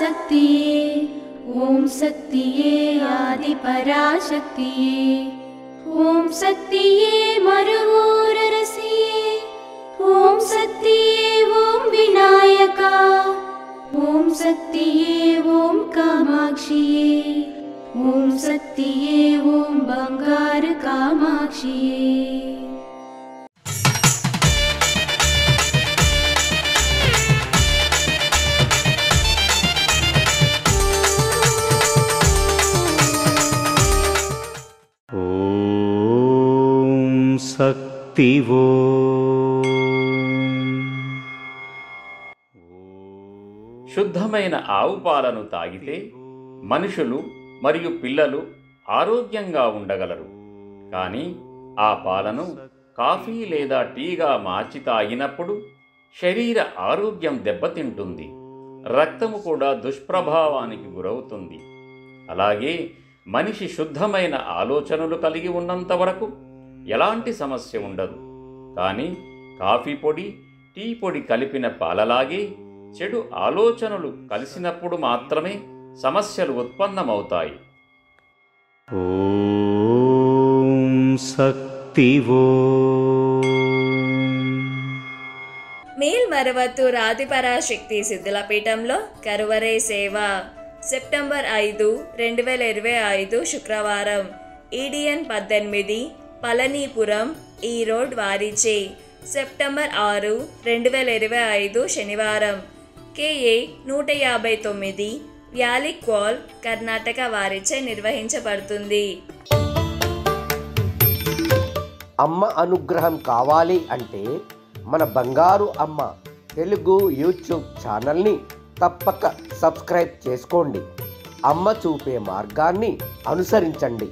पराशक्तिये ॐ शक्तिये आदिपराशक्तिये ॐ शक्तिये मरुवोररसिये ॐ शक्तिये ॐ विनायका ॐ शक्तिये ॐ कामाक्षिये ॐ शक्तिये ॐ बंगार कामाक्षिये। శక్తివో శుద్ధమైన ఆవు పాలను తాగితే మనుషులు మరియు పిల్లలు ఆరోగ్యంగా ఉండగలరు. కానీ ఆ పాలను కాఫీ లేదా టీగా మార్చి తాగినప్పుడు శరీర ఆరోగ్యం దెబ్బతింటుంది, రక్తము కూడా దుష్ప్రభావానికి గురవుతుంది. అలాగే మనిషి శుద్ధమైన ఆలోచనలు కలిగి ఉన్నంత వరకు ఎలాంటి సమస్య ఉండదు. కానీ కాఫీ పొడి, టీ పొడి కలిపిన పాలలాగే చెడు ఆలోచనలు కలిసినప్పుడు మాత్రమే సమస్యలు ఉత్పన్నమవుతాయి. ఓం శక్తివో మేల్మరవత్తూర్ ఆదిపరాశక్తి సిద్ధుల పీఠంలో కరువరే సేవ సెప్టెంబర్ 5, 2025 శుక్రవారం ఈడియన్ 18 పళనీపురం ఈరోడ్ వారిచే. సెప్టెంబర్ 6, 2025 శనివారం KA 159 వ్యాలిక్వాల్ కర్ణాటక వారిచే నిర్వహించబడుతుంది. అమ్మ అనుగ్రహం కావాలి అంటే మన బంగారు అమ్మ తెలుగు యూట్యూబ్ ఛానల్ని తప్పక సబ్స్క్రైబ్ చేసుకోండి. అమ్మ చూపే మార్గాన్ని అనుసరించండి.